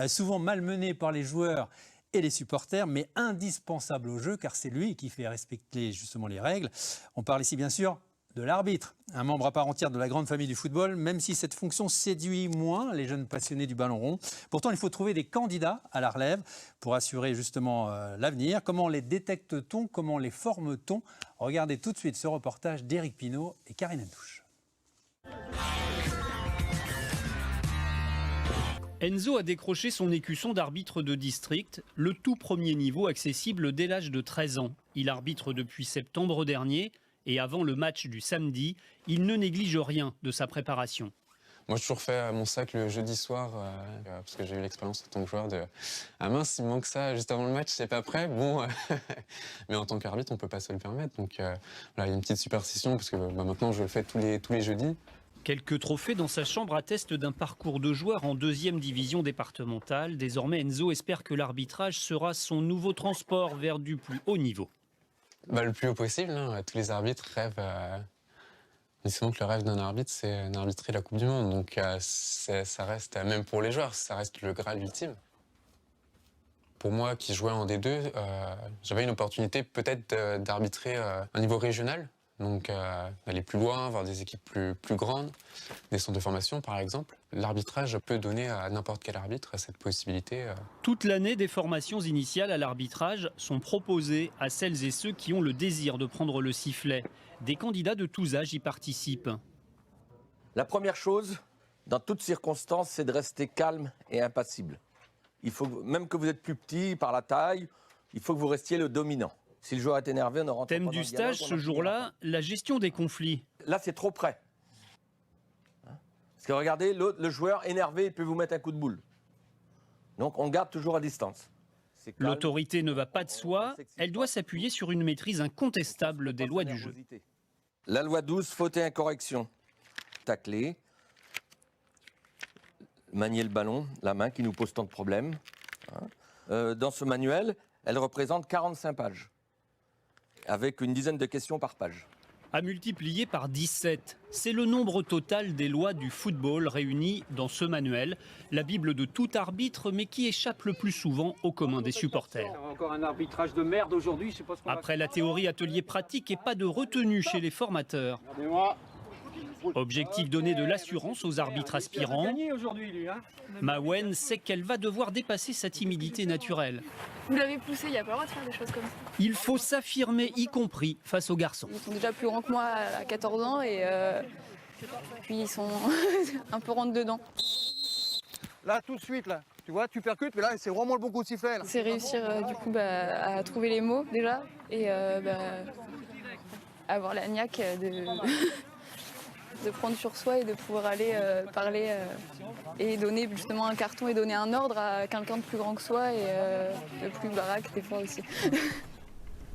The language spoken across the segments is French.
souvent malmené par les joueurs et les supporters, mais indispensable au jeu, car c'est lui qui fait respecter justement les règles. On parle ici bien sûr de l'arbitre, un membre à part entière de la grande famille du football, même si cette fonction séduit moins les jeunes passionnés du ballon rond. Pourtant, il faut trouver des candidats à la relève pour assurer justement l'avenir. Comment les détecte-t-on? Comment les forme-t-on? Regardez tout de suite ce reportage d'Éric Pinault et Karine Hendouche. Enzo a décroché son écusson d'arbitre de district, le tout premier niveau accessible dès l'âge de 13 ans. Il arbitre depuis septembre dernier. Et avant le match du samedi, il ne néglige rien de sa préparation. Moi, j'ai toujours fait mon sac le jeudi soir, parce que j'ai eu l'expérience en tant que joueur de « Ah mince, il me manque ça juste avant le match, c'est pas prêt ?» Bon, mais en tant qu'arbitre, on peut pas se le permettre. Donc voilà, il y a une petite superstition, parce que maintenant, je le fais tous les jeudis. Quelques trophées dans sa chambre attestent d'un parcours de joueur en 2e division départementale. Désormais, Enzo espère que l'arbitrage sera son nouveau transport vers du plus haut niveau. Le plus haut possible, hein. Tous les arbitres rêvent. Disons que le rêve d'un arbitre, c'est d'arbitrer la Coupe du Monde. Donc ça reste, même pour les joueurs, ça reste le Graal ultime. Pour moi, qui jouais en D2, j'avais une opportunité peut-être d'arbitrer un niveau régional. Donc d'aller plus loin, voir des équipes plus grandes, des centres de formation par exemple. L'arbitrage peut donner à n'importe quel arbitre cette possibilité. Toute l'année, des formations initiales à l'arbitrage sont proposées à celles et ceux qui ont le désir de prendre le sifflet. Des candidats de tous âges y participent. La première chose, dans toutes circonstances, c'est de rester calme et impassible. Il faut, même que vous êtes plus petit par la taille, il faut que vous restiez le dominant. Si le joueur est énervé, on ne rentre pas dans le dialogue. Thème du stage ce jour-là, la gestion des conflits. Là, c'est trop près. Parce que regardez, le joueur énervé, il peut vous mettre un coup de boule. Donc on garde toujours à distance. L'autorité ne va pas de soi, elle doit s'appuyer sur une maîtrise incontestable des lois du jeu. La loi 12, faute et incorrection. Tacler, manier le ballon, la main qui nous pose tant de problèmes. Dans ce manuel, elle représente 45 pages, avec une dizaine de questions par page. À multiplier par 17, c'est le nombre total des lois du football réunies dans ce manuel, la Bible de tout arbitre, mais qui échappe le plus souvent au commun des supporters. Encore un arbitrage de merde aujourd'hui, je sais pas ce qu'on va Après la théorie, atelier pratique et pas de retenue chez les formateurs. Objectif donner de l'assurance aux arbitres aspirants. Mawen sait qu'elle va devoir dépasser sa timidité naturelle. Vous l'avez poussé, il n'y a pas le droit de faire des choses comme ça. Il faut s'affirmer, y compris face aux garçons. Ils sont déjà plus grands que moi à 14 ans et puis ils sont un peu rentre dedans. Là, tout de suite, là, tu vois, tu percutes, mais là, c'est vraiment le bon coup de sifflet. C'est réussir du coup à trouver les mots déjà et avoir la niaque de prendre sur soi et de pouvoir aller parler et donner justement un carton et donner un ordre à quelqu'un de plus grand que soi et de plus baraque des fois aussi.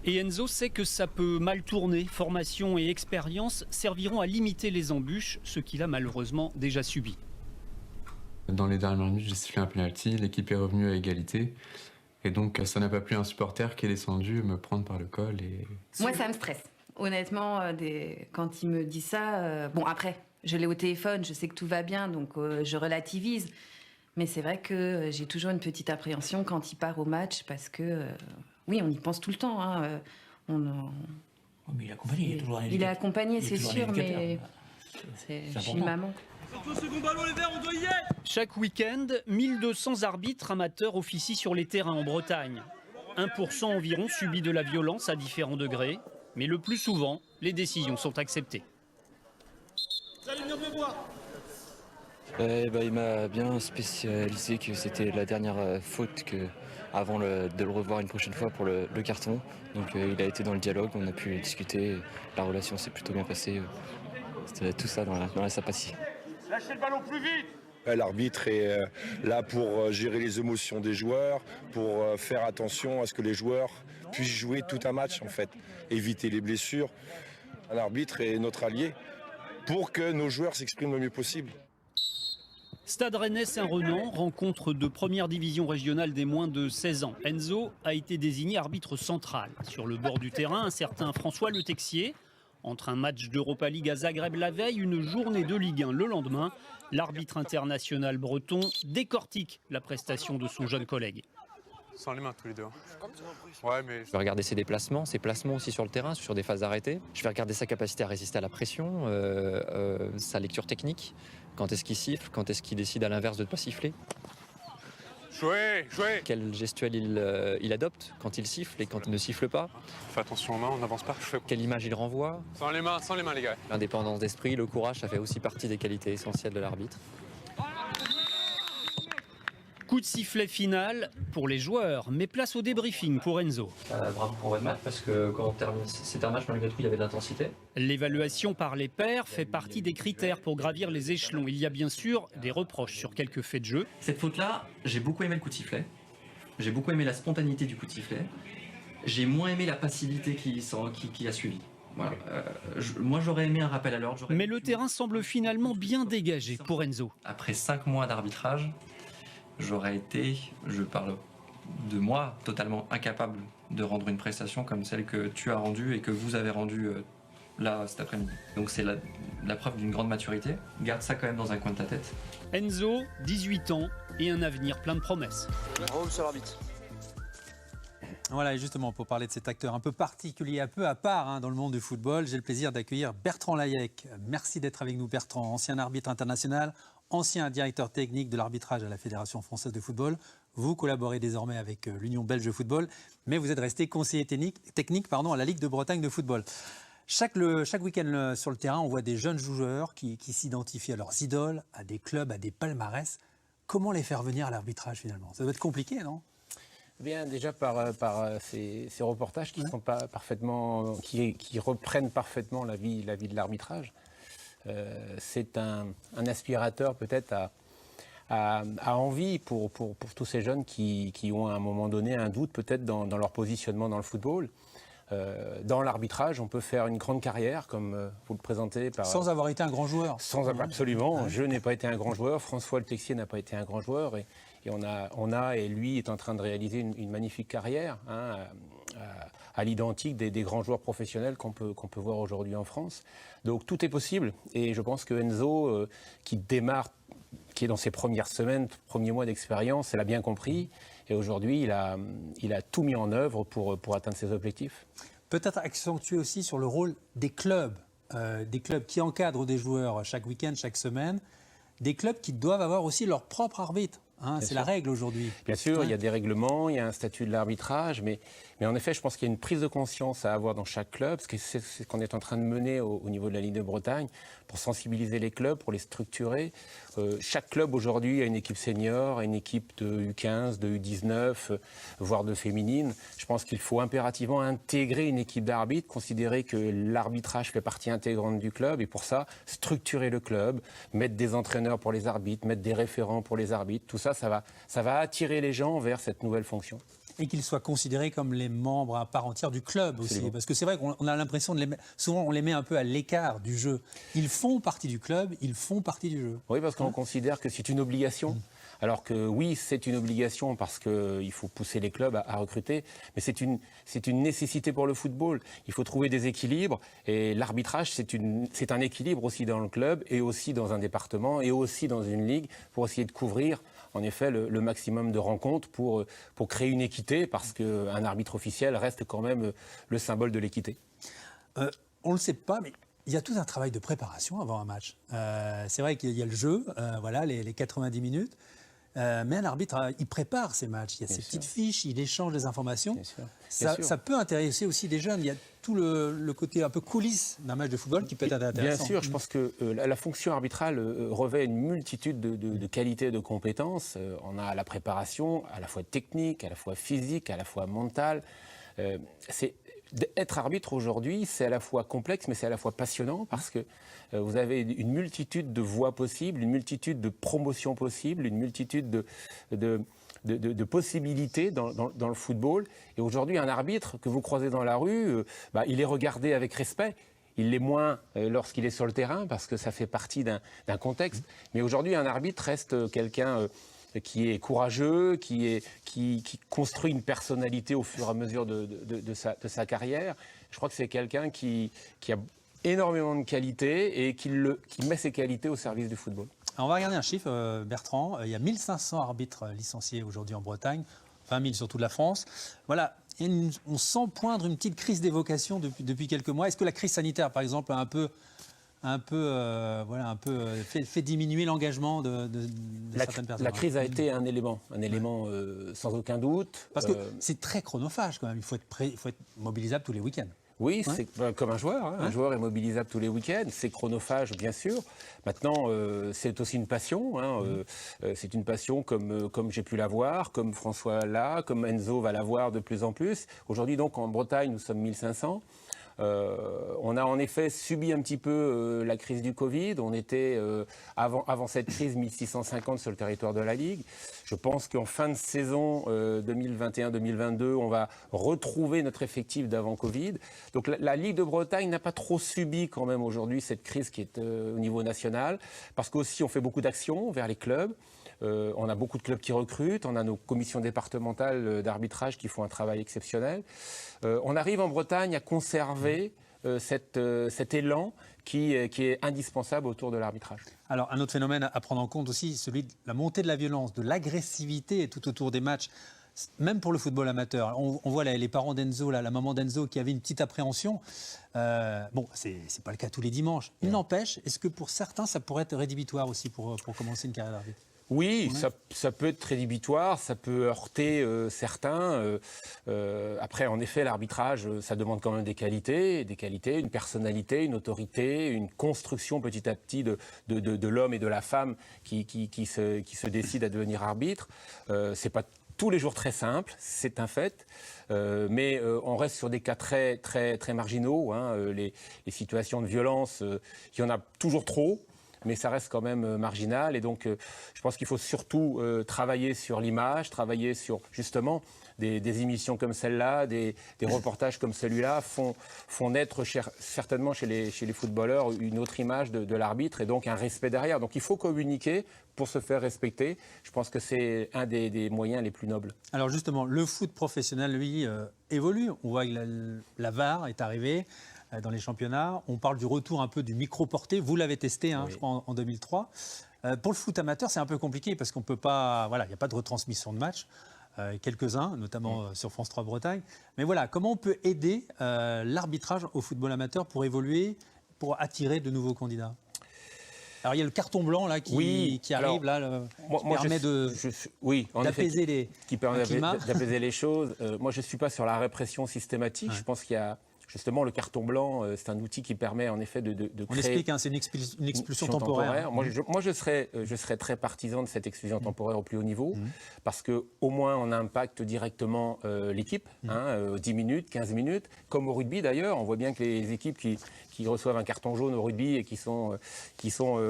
Et Enzo sait que ça peut mal tourner. Formation et expérience serviront à limiter les embûches, ce qu'il a malheureusement déjà subi. Dans les dernières minutes, j'ai sifflé un penalty, l'équipe est revenue à égalité. Et donc ça n'a pas plu à un supporter qui est descendu me prendre par le col. Moi, ça me stresse. Honnêtement, quand il me dit ça, bon après, je l'ai au téléphone, je sais que tout va bien, donc je relativise. Mais c'est vrai que j'ai toujours une petite appréhension quand il part au match, parce que, oui, on y pense tout le temps. Hein, mais il est accompagné, il est accompagné, c'est sûr, mais je suis maman. Chaque week-end, 1200 arbitres amateurs officient sur les terrains en Bretagne. 1% environ subit de la violence à différents degrés. Mais le plus souvent, les décisions sont acceptées. Il m'a bien spécialisé que c'était la dernière faute avant de le revoir une prochaine fois pour le carton. Donc il a été dans le dialogue, on a pu discuter, la relation s'est plutôt bien passée. C'était tout ça dans la sympathie. Lâchez le ballon plus vite! L'arbitre est là pour gérer les émotions des joueurs, pour faire attention à ce que les joueurs puissent jouer tout un match en fait, éviter les blessures. L'arbitre est notre allié pour que nos joueurs s'expriment le mieux possible. Stade Rennais Saint-Renan, rencontre de première division régionale des moins de 16 ans. Enzo a été désigné arbitre central. Sur le bord du terrain, un certain François Le Texier. Entre un match d'Europa League à Zagreb la veille, une journée de Ligue 1 le lendemain, l'arbitre international breton décortique la prestation de son jeune collègue. Sans les mains tous les deux. Ouais, mais... Je vais regarder ses déplacements, ses placements aussi sur le terrain, sur des phases arrêtées. Je vais regarder sa capacité à résister à la pression, sa lecture technique. Quand est-ce qu'il siffle, quand est-ce qu'il décide à l'inverse de ne pas siffler. Jouez. Quelle gestuelle il adopte quand il siffle et quand il ne siffle pas. Fais attention aux mains, on n'avance pas. Quelle image il renvoie. Sans les mains les gars. L'indépendance d'esprit, le courage, ça fait aussi partie des qualités essentielles de l'arbitre. Coup de sifflet final pour les joueurs, mais place au débriefing pour Enzo. Bravo pour votre match, parce que quand c'était un match malgré tout, il y avait de l'intensité. L'évaluation par les pairs fait partie des critères pour gravir les échelons. Il y a bien sûr des reproches sur quelques faits de jeu. Cette faute-là, j'ai beaucoup aimé le coup de sifflet. J'ai beaucoup aimé la spontanéité du coup de sifflet. J'ai moins aimé la passivité qui a suivi. Voilà. Moi, j'aurais aimé un rappel à l'ordre. Mais le terrain semble finalement bien dégagé pour Enzo. Après 5 mois d'arbitrage, j'aurais été, je parle de moi, totalement incapable de rendre une prestation comme celle que tu as rendue et que vous avez rendue là cet après-midi. Donc c'est la preuve d'une grande maturité. Garde ça quand même dans un coin de ta tête. Enzo, 18 ans et un avenir plein de promesses. Bravo, monsieur l'arbitre. Voilà, et justement, pour parler de cet acteur un peu particulier, un peu à part dans le monde du football, j'ai le plaisir d'accueillir Bertrand Layec. Merci d'être avec nous, Bertrand, ancien arbitre international, ancien directeur technique de l'arbitrage à la Fédération française de football. Vous collaborez désormais avec l'Union belge de football, mais vous êtes resté conseiller technique à la Ligue de Bretagne de football. Chaque week-end sur le terrain, on voit des jeunes joueurs qui s'identifient à leurs idoles, à des clubs, à des palmarès. Comment les faire venir à l'arbitrage finalement? Ça doit être compliqué, non? Bien, déjà par ces reportages qui sont pas parfaitement, qui reprennent parfaitement la vie de l'arbitrage. C'est un aspirateur peut-être à envie pour tous ces jeunes qui ont à un moment donné un doute peut-être dans leur positionnement dans le football. Dans l'arbitrage, on peut faire une grande carrière, comme vous le présentez. Sans avoir été un grand joueur. Absolument. Je n'ai pas été un grand joueur. François Le Texier n'a pas été un grand joueur. Et et lui est en train de réaliser une magnifique carrière, à l'identique des grands joueurs professionnels qu'on peut voir aujourd'hui en France. Donc tout est possible. Et je pense que Enzo, qui est dans ses premières semaines, premiers mois d'expérience, l'a bien compris. Et aujourd'hui, il a tout mis en œuvre pour atteindre ses objectifs. Peut-être accentuer aussi sur le rôle des clubs qui encadrent des joueurs chaque week-end, chaque semaine, des clubs qui doivent avoir aussi leur propre arbitre. C'est la règle aujourd'hui. Bien sûr, il y a des règlements, il y a un statut de l'arbitrage, mais en effet, je pense qu'il y a une prise de conscience à avoir dans chaque club, parce que c'est ce qu'on est en train de mener au niveau de la Ligue de Bretagne, pour sensibiliser les clubs, pour les structurer. Chaque club aujourd'hui a une équipe senior, une équipe de U15, de U19, voire de féminine. Je pense qu'il faut impérativement intégrer une équipe d'arbitres, considérer que l'arbitrage fait partie intégrante du club, et pour ça, structurer le club, mettre des entraîneurs pour les arbitres, mettre des référents pour les arbitres, tout ça, ça va attirer les gens vers cette nouvelle fonction. Et qu'ils soient considérés comme les membres à part entière du club aussi. Absolument. Parce que c'est vrai qu'on a l'impression souvent on les met un peu à l'écart du jeu. Ils font partie du club, ils font partie du jeu. Oui, parce qu'on considère que c'est une obligation. Alors que oui, c'est une obligation parce qu'il faut pousser les clubs à recruter, mais c'est une nécessité pour le football. Il faut trouver des équilibres, et l'arbitrage, c'est un équilibre aussi dans le club, et aussi dans un département, et aussi dans une ligue, pour essayer de couvrir en effet le maximum de rencontres pour créer une équité, parce qu'un arbitre officiel reste quand même le symbole de l'équité. On ne le sait pas, mais il y a tout un travail de préparation avant un match. C'est vrai qu'il y a le jeu, les 90 minutes. Mais un arbitre, il prépare ses matchs. Il y a ses petites fiches, il échange des informations. Ça peut intéresser aussi des jeunes. Il y a tout le côté un peu coulisses d'un match de football qui peut être intéressant. Bien sûr, je pense que la fonction arbitrale revêt une multitude de qualités et de compétences. On a la préparation, à la fois technique, à la fois physique, à la fois mentale. Être arbitre aujourd'hui, c'est à la fois complexe, mais c'est à la fois passionnant, parce que vous avez une multitude de voies possibles, une multitude de promotions possibles, une multitude de possibilités dans le football. Et aujourd'hui, un arbitre que vous croisez dans la rue, il est regardé avec respect. Il l'est moins lorsqu'il est sur le terrain, parce que ça fait partie d'un contexte. Mais aujourd'hui, un arbitre reste quelqu'un qui est courageux, qui construit une personnalité au fur et à mesure de sa carrière. Je crois que c'est quelqu'un qui a énormément de qualité et qui met ses qualités au service du football. Alors, on va regarder un chiffre, Bertrand. Il y a 1500 arbitres licenciés aujourd'hui en Bretagne, 20 000 sur toute la France. Voilà, on sent poindre une petite crise d'évocation depuis quelques mois. Est-ce que la crise sanitaire, par exemple, a fait diminuer l'engagement de certaines personnes? La crise a été un élément sans aucun doute. Parce que c'est très chronophage quand même, il faut être mobilisable tous les week-ends. Oui, c'est comme un joueur. Un joueur est mobilisable tous les week-ends. C'est chronophage, bien sûr. Maintenant, c'est aussi une passion. C'est une passion comme j'ai pu l'avoir, comme François l'a, comme Enzo va l'avoir de plus en plus. Aujourd'hui, donc, en Bretagne, nous sommes 1500. On a en effet subi un petit peu la crise du Covid. On était, avant cette crise, 1650 sur le territoire de la Ligue. Je pense qu'en fin de saison 2021-2022, on va retrouver notre effectif d'avant Covid. Donc la Ligue de Bretagne n'a pas trop subi quand même aujourd'hui cette crise qui est au niveau national, parce qu'aussi on fait beaucoup d'actions vers les clubs. On a beaucoup de clubs qui recrutent, on a nos commissions départementales d'arbitrage qui font un travail exceptionnel. On arrive en Bretagne à conserver cet élan qui est indispensable autour de l'arbitrage. Alors, un autre phénomène à prendre en compte aussi, celui de la montée de la violence, de l'agressivité tout autour des matchs, même pour le football amateur. On voit les parents d'Enzo, la maman d'Enzo qui avait une petite appréhension. Bon, c'est pas le cas tous les dimanches. Il n'empêche, est-ce que pour certains, ça pourrait être rédhibitoire aussi pour commencer une carrière d'arbitre? Oui, ça peut être rédhibitoire, ça peut heurter certains. Après, en effet, l'arbitrage, ça demande quand même des qualités, une personnalité, une autorité, une construction petit à petit de l'homme et de la femme qui se décide à devenir arbitre. C'est pas tous les jours très simple, c'est un fait, mais on reste sur des cas très, très, très marginaux. Les situations de violence, il y en a toujours trop, mais ça reste quand même marginal. Et donc, je pense qu'il faut surtout travailler sur l'image, travailler sur, justement, des émissions comme celle-là, des reportages comme celui-là font naître certainement chez les footballeurs une autre image de l'arbitre et donc un respect derrière. Donc, il faut communiquer pour se faire respecter. Je pense que c'est un des moyens les plus nobles. Alors, justement, le foot professionnel, lui, évolue. On voit que la VAR est arrivée dans les championnats. On parle du retour un peu du micro-porté. Vous l'avez testé, oui. Je crois, en 2003. Pour le foot amateur, c'est un peu compliqué parce qu'on peut pas... Voilà, il n'y a pas de retransmission de match. Quelques-uns, notamment sur France 3 Bretagne. Mais voilà, comment on peut aider l'arbitrage au football amateur pour évoluer, pour attirer de nouveaux candidats? Alors, il y a le carton blanc là, qui arrive, d'apaiser les choses. Moi, je ne suis pas sur la répression systématique. Ouais. Je pense qu'il y a... Justement, le carton blanc, c'est un outil qui permet en effet de créer... On explique, c'est une expulsion temporaire. Moi, je serais très partisan de cette exclusion temporaire au plus haut niveau, parce qu'au moins, on impacte directement l'équipe, 10 minutes, 15 minutes. Comme au rugby d'ailleurs, on voit bien que les équipes qui reçoivent un carton jaune au rugby et qui sont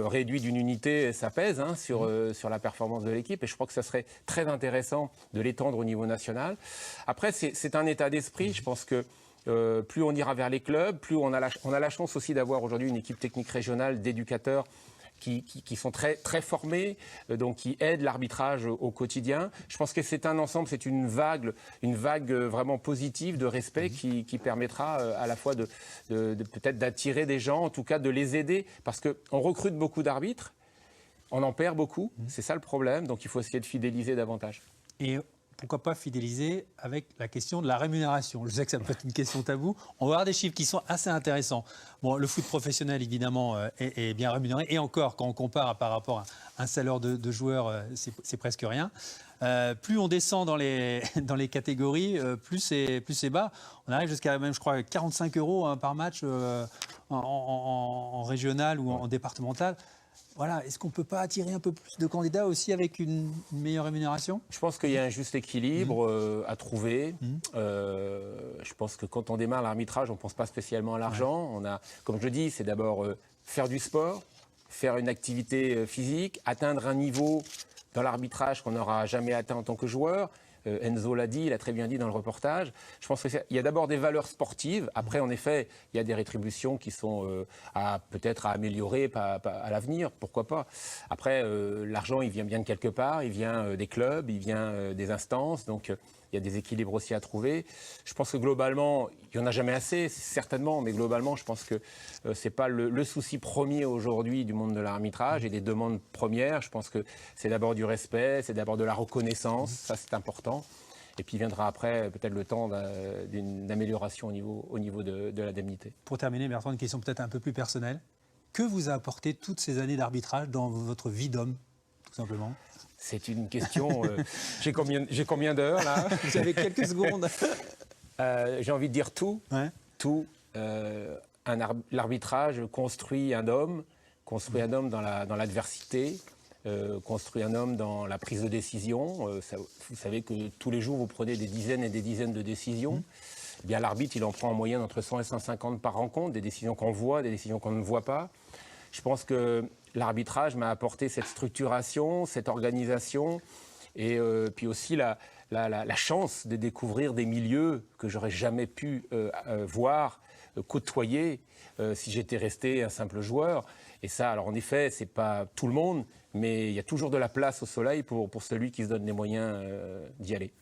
réduits d'une unité, ça pèse sur la performance de l'équipe. Et je crois que ça serait très intéressant de l'étendre au niveau national. Après, c'est un état d'esprit. Je pense que plus on ira vers les clubs, plus on a la chance aussi d'avoir aujourd'hui une équipe technique régionale d'éducateurs qui sont très, très formés, donc qui aident l'arbitrage au quotidien. Je pense que c'est un ensemble, c'est une vague vraiment positive de respect qui permettra à la fois de peut-être d'attirer des gens, en tout cas de les aider, parce qu'on recrute beaucoup d'arbitres, on en perd beaucoup, c'est ça le problème, donc il faut essayer de fidéliser davantage. Et pourquoi pas fidéliser avec la question de la rémunération? Je sais que ça peut être une question taboue. On va avoir des chiffres qui sont assez intéressants. Bon, le foot professionnel, évidemment, est bien rémunéré. Et encore, quand on compare par rapport à un salaire de joueur, c'est presque rien. Plus on descend dans les catégories, plus c'est bas. On arrive jusqu'à même, je crois, 45 € par match en régional ou en départemental. Voilà, est-ce qu'on ne peut pas attirer un peu plus de candidats aussi avec une meilleure rémunération? Je pense qu'il y a un juste équilibre à trouver. Je pense que quand on démarre l'arbitrage, on ne pense pas spécialement à l'argent. On a, comme je le dis, c'est d'abord faire du sport, faire une activité physique, atteindre un niveau dans l'arbitrage qu'on n'aura jamais atteint en tant que joueur, Enzo l'a dit, il a très bien dit dans le reportage. Je pense qu'il y a d'abord des valeurs sportives. Après, en effet, il y a des rétributions qui sont peut-être à améliorer à l'avenir, pourquoi pas. Après, l'argent, il vient bien de quelque part, il vient des clubs, il vient des instances, donc il y a des équilibres aussi à trouver. Je pense que globalement, il n'y en a jamais assez, certainement, mais globalement, je pense que ce n'est pas le souci premier aujourd'hui du monde de l'arbitrage et des demandes premières. Je pense que c'est d'abord du respect, c'est d'abord de la reconnaissance, ça c'est important. Et puis viendra après peut-être le temps d'une amélioration au niveau de l'indemnité. Pour terminer, Bertrand, une question peut-être un peu plus personnelle. Que vous a apporté toutes ces années d'arbitrage dans votre vie d'homme, tout simplement ? C'est une question... j'ai combien d'heures, là ? Vous avez quelques secondes. J'ai envie de dire tout. Ouais. Tout. L'arbitrage construit un homme dans l'adversité, construit un homme dans la prise de décision. Vous savez que tous les jours, vous prenez des dizaines et des dizaines de décisions. Eh bien, l'arbitre, il en prend en moyenne entre 100 et 150 par rencontre, des décisions qu'on voit, des décisions qu'on ne voit pas. Je pense que l'arbitrage m'a apporté cette structuration, cette organisation, et puis aussi la chance de découvrir des milieux que j'aurais jamais pu voir, côtoyer, si j'étais resté un simple joueur. Et ça, alors en effet, c'est pas tout le monde, mais il y a toujours de la place au soleil pour celui qui se donne les moyens d'y aller.